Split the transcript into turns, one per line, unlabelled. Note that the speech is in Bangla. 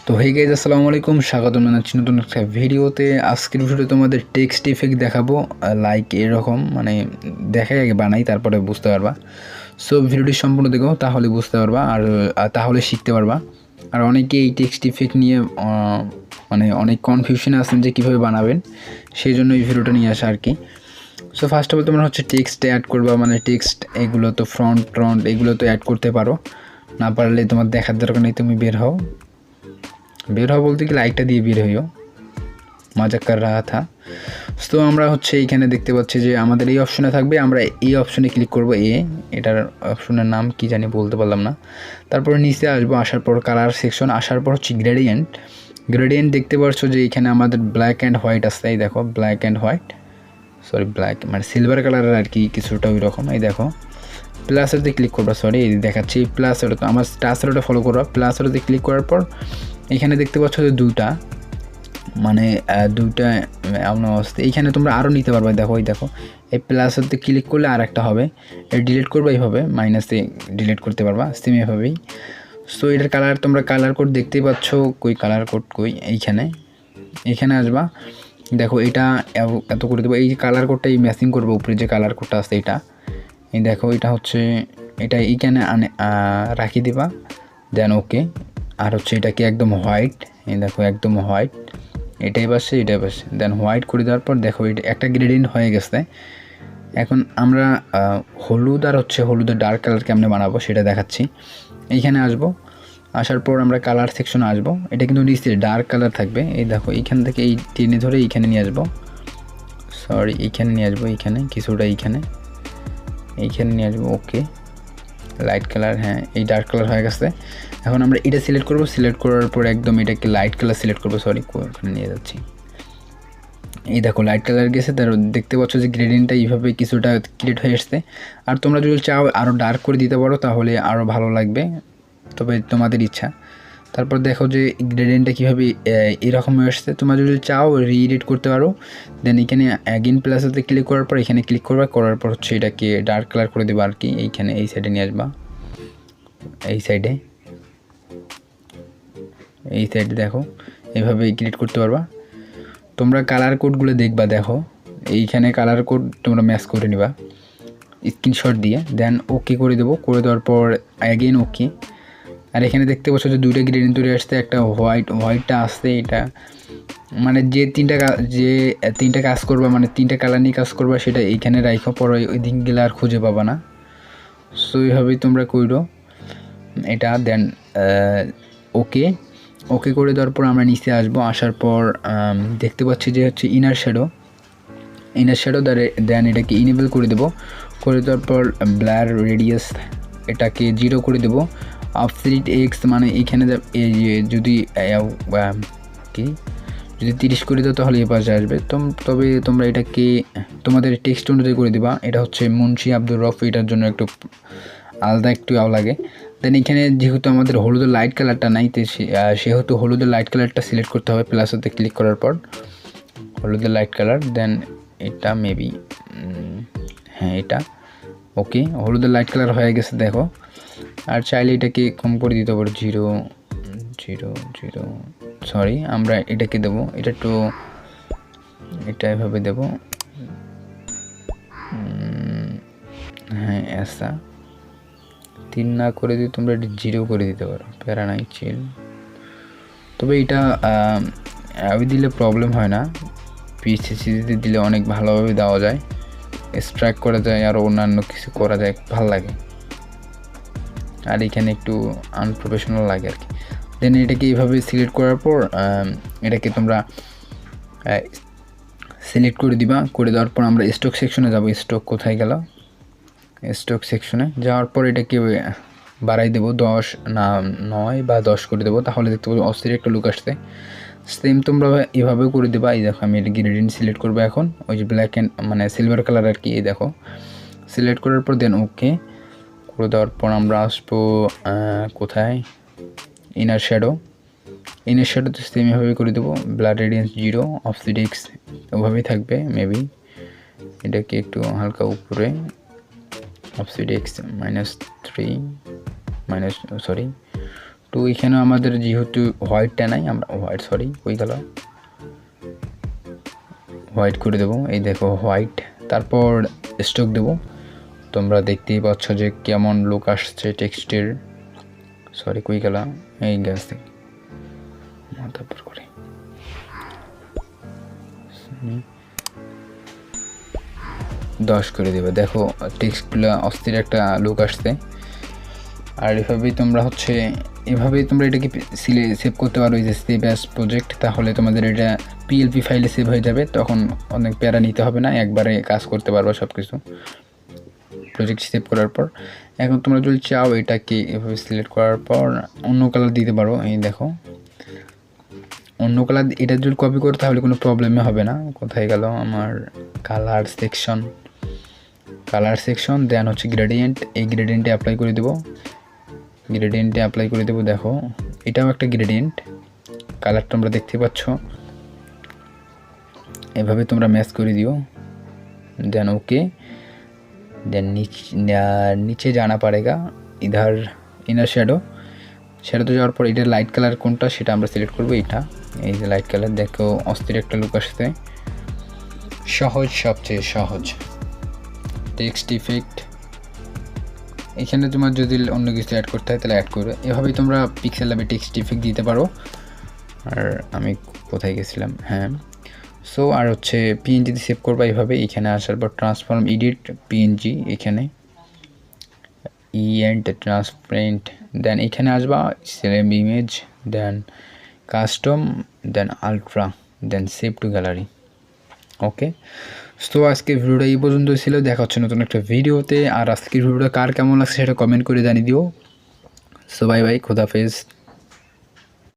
তো হে গাইজ আসসালামু আলাইকুম, স্বাগতম জানাচ্ছি নতুন একটা ভিডিওতে। আজকের ভিডিওতে তোমাদের টেক্সট ইফেক্ট দেখাবো, লাইক এরকম মানে দেখাই আগে বানাই তারপরে বুঝতে পারবা। সো ভিডিওটি সম্পূর্ণ দেখো, তাহলে বুঝতে পারবা আর তাহলে শিখতে পারবা। আর অনেকে এই টেক্সট ইফেক্ট নিয়ে মানে অনেক কনফিউশনে আছেন যে কীভাবে বানাবেন, সেই জন্য এই ভিডিওটা নিয়ে আসা আর কি। সো ফার্স্ট অফ অল তোমরা হচ্ছে টেক্সট অ্যাড করবা, মানে টেক্সট এগুলো তো ফ্রন্ট এগুলো তো অ্যাড করতে পারো, না পারলে তোমার দেখার দরকার নেই, তুমি বের হও বলতে কি লাইকটা দিয়ে বের হইও, মজা কর রাহা থা। তো আমরা হচ্ছে এইখানে দেখতে পাচ্ছি যে আমাদের এই অপশনে থাকবে, আমরা এই অপশনে ক্লিক করব। এটার অপশনের নাম কি জানি বলতে পারলাম না। তারপরে নিচে আসবো, আসার পর কালার সেকশন, আসার পর হচ্ছে গ্রেডিয়েন্ট দেখতে পাচ্ছ যে এখানে আমাদের ব্ল্যাক অ্যান্ড হোয়াইট আসছে। এই দেখো black and white, sorry black মানে সিলভার কালারের আর কি, কিছুটা ওই রকম। এই দেখো প্লাসেরতে ক্লিক করবা, সরি এই দেখাচ্ছি প্লাসের, তো আমার স্টাসেরটা ফলো করবা। প্লাসেরতে ক্লিক করার পর এখানে দেখতে পাচ্ছ যে দুইটা এমন অবস্থা। এইখানে তোমরা আরও নিতে পারবে, দেখো এই দেখো এই প্লাসেরতে ক্লিক করলে আর একটা হবে, ডিলিট করবে এইভাবে, মাইনাসে ডিলিট করতে পারবা, সেম এভাবেই। সো এটার কালার তোমরা কালার কোড দেখতেই পাচ্ছ, কই কালার কোড কই, এইখানে আসবা। দেখো এটা এত করে দেবো, এই যে কালার কোডটা এই ম্যাচিং করবো, উপরে যে কালার কোডটা আছে এটা, এই দেখো এটা হচ্ছে এটা এইখানে রাখি দিবা, দেন ওকে। আর হচ্ছে এটাকে একদম হোয়াইট, এই দেখো একদম হোয়াইট, এটাই পাচ্ছে দেন হোয়াইট করে দেওয়ার পর দেখো এটা একটা গ্রেডিয়েন্ট হয়ে গেছে। এখন আমরা হলুদের ডার্ক কালার কেমনে বানাবো সেটা দেখাচ্ছি। এইখানে আসবো, আসার পর আমরা কালার সেকশনে আসবো। এটা কিন্তু নিচে ডার্ক কালার থাকবে, এই দেখো এইখান থেকে এই টেনে ধরে এইখানে নিয়ে আসবো, এইখানে কিছুটা এইখানে নিয়ে আসবো, ওকে লাইট কালার, হ্যাঁ এই ডার্ক কালার হয়ে গেছে। এখন আমরা এটা সিলেক্ট করব, সিলেক্ট করার পর একদম এটাকে লাইট কালার সিলেক্ট করবো, সরি ওখানে নিয়ে যাচ্ছি। এই দেখো লাইট কালার গেছে, তার দেখতে পাচ্ছ যে গ্রেডিয়েন্টটা এইভাবে কিছুটা ক্রিয়েট হয়ে আসছে। আর তোমরা যদি চাও আরও ডার্ক করে দিতে পারো তাহলে আরও ভালো লাগবে, তবে তোমাদের ইচ্ছা। তারপর দেখো যে গ্রেডিয়েন্টটা কীভাবে এরকম হয়ে আসছে। তোমরা যদি চাও রিএডিট করতে পারো, দেন এখানে অ্যাগেন প্লাসেতে ক্লিক করার পর এখানে ক্লিক করবা, করার পর হচ্ছে এটাকে ডার্ক কালার করে দেবো আর কি। এইখানে এই সাইডে নিয়ে আসবা, এই সাইডে দেখো এইভাবে ক্রিয়েট করতে পারবা। তোমরা কালার কোডগুলো দেখবা, দেখো এইখানে কালার কোড তোমরা ম্যাচ করে নিবা স্ক্রিনশট দিয়ে, দেন ওকে করে দেবো। করে দেওয়ার পর অ্যাগেন ওকে। আর এখানে দেখতে পাচ্ছ যে দুইটা গ্রেডিয়েন্ট তৈরি আসছে, একটা হোয়াইটটা আসছে। এটা মানে যে তিনটা কাজ করবা, মানে তিনটা কালার নিয়ে কাজ করবা, সেটা এইখানে রাখো, পরে ওই দিন গেলে আর খুঁজে পাবা না। সো এইভাবেই তোমরা করো এটা। দেন ওকে করে দেওয়ার পর আমরা নিচে আসবো, আসার পর দেখতে পাচ্ছি যে হচ্ছে ইনার শ্যাডো দেন এটাকে ইনেবল করে দেবো। করে দেওয়ার পর ব্লার রেডিয়াস এটাকে 0 করে দেবো। অফসেট এক্স মানে এইখানে যদি 30 করে দাও তাহলে এ পাশে আসবে। তবে তোমরা এটাকে তোমাদের টেক্সট অনুযায়ী করে দিবা। এটা হচ্ছে মুন্সি আব্দুর রফ, এটার জন্য একটু আলাদা একটু লাগে। দেন এখানে যেহেতু আমাদের হলুদের লাইট কালারটা নাই, তো সেহেতু হলুদের লাইট কালারটা সিলেক্ট করতে হবে প্লাসতে ক্লিক করার পর, হলুদের লাইট কালার। দেন এটা মেবি হ্যাঁ এটা ওকে, হলুদের লাইট কালার হয়ে গেছে দেখো। আর চাইলে এটাকে কম করে দিতে পারো, 0 সরি আমরা এটাকে দেবো, এটা এভাবে দেবো, হ্যাঁ ऐसा 3 না করে দিয়ে তোমরা 0 করে দিতে পারো, প্যারা নাই, চিল। তবে এটা আমি দিলে প্রবলেম হয় না, পিসিতে দিলে অনেক ভালোভাবে দেওয়া যায়, স্ট্রাইক করা যায়, আর অন্যান্য কিছু করা যায়, ভালো লাগে। আর এখানে একটু আনপ্রফেশনাল লাগে আর কি। দেন এটাকে এইভাবে সিলেক্ট করার পর এটাকে তোমরা সিলেক্ট করে দিবা। করে দেওয়ার পর আমরা স্টক সেকশনে যাব। স্টক কোথায় গেল? স্টক সেকশনে যাওয়ার পর এটাকে বাড়াই দেবো 10 না 9 বা 10 করে দেবো, তাহলে দেখতে পাবো অস্থির একটা লুক আসছে। সেম তোমরা এভাবেও করে দেবা। এই দেখো আমি এটা গ্রেডিয়েন্ট সিলেক্ট করবো এখন, ওই যে ব্ল্যাক অ্যান্ড মানে সিলভার কালার আর কি। এই দেখো সিলেক্ট করার পর দেন ওকে করে দেওয়ার পর আমরা আসবো কোথায়, ইনার শ্যাডোতে সেম এভাবে করে দেবো। ব্লাড রেডিয়েন্স 0, অফসেট এক্স ওভাবেই থাকবে মেবি। এটাকে একটু হালকা উপরে, অফসেট এক্স -3 -2 তো এখানে আমাদের যেহেতু হোয়াইটটা নাই, আমরা ওই গেল হোয়াইট করে দেবো। এই দেখো হোয়াইট, তারপর স্ট্রোক দেবো। তোমরা দেখতেই পাচ্ছ যে কেমন লুক আসছে টেক্সটের। কই গেল, এই গেছে তারপর করে 10 করে দেবে। দেখো টেক্সটগুলো অস্থির একটা লুক আসছে। আর এভাবেই তোমরা এটাকে সেভ করতে পারো, এই যে সেভ অ্যাজ প্রজেক্ট। তাহলে তোমাদের এটা পিএলপি ফাইলে সেভ হয়ে যাবে, তখন অনেক প্যারা নিতে হবে না, একবারে কাজ করতে পারবো সব কিছু প্রজেক্ট সেভ করার পর। এখন তোমরা যদি চাও এটাকে এভাবে সিলেক্ট করার পর অন্য কালার দিতে পারো। এই দেখো অন্য কালার, এটা যদি কপি করো তাহলে কোনো প্রবলেমে হবে না। কোথায় গেল আমার কালার সেকশন, দেন হচ্ছে গ্রেডিয়েন্ট। এই গ্রেডিয়েন্টে অ্যাপ্লাই করে দেবো। দেখো এটাও একটা গ্রেডিয়েন্ট, কালারটা তোমরা দেখতে পাচ্ছ। এভাবে তোমরা ম্যাচ করে দিও, দেন ওকে। দেন নিচে জানা পারেগা ইধার ইনার শ্যাডোতে যাওয়ার পর এটার লাইট কালার কোনটা সেটা আমরা সিলেক্ট করবো। এই যে লাইট কালার, দেখো অস্থির একটা লুক আসছে। সবচেয়ে সহজ টেক্সট ইফেক্ট। এখানে তোমার যদি অন্য কিছু অ্যাড করতে হয় তাহলে অ্যাড করবে। এভাবেই তোমরা পিক্সেল ল্যাবে টেক্সট ইফেক্ট দিতে পারো। আর আমি কোথায় গেছিলাম, হ্যাঁ। সো আর হচ্ছে পিএনজিতে সেভ করবা এইভাবে। এখানে আসার পর ট্রান্সফর্ম এডিট পিএনজি, এখানে এন্ড ট্রান্সপারেন্ট, দেন এখানে আসবা save image, then custom, then ultra, then save to gallery. Okay, তো আজকে ভিডিওটা এই পর্যন্ত ছিল। দেখা হচ্ছে নতুন একটা ভিডিওতে। আর আজকের ভিডিওটা কার কেমন লাগছে সেটা কমেন্ট করে জানিয়ে দিও। So bye, খোদাফেজ।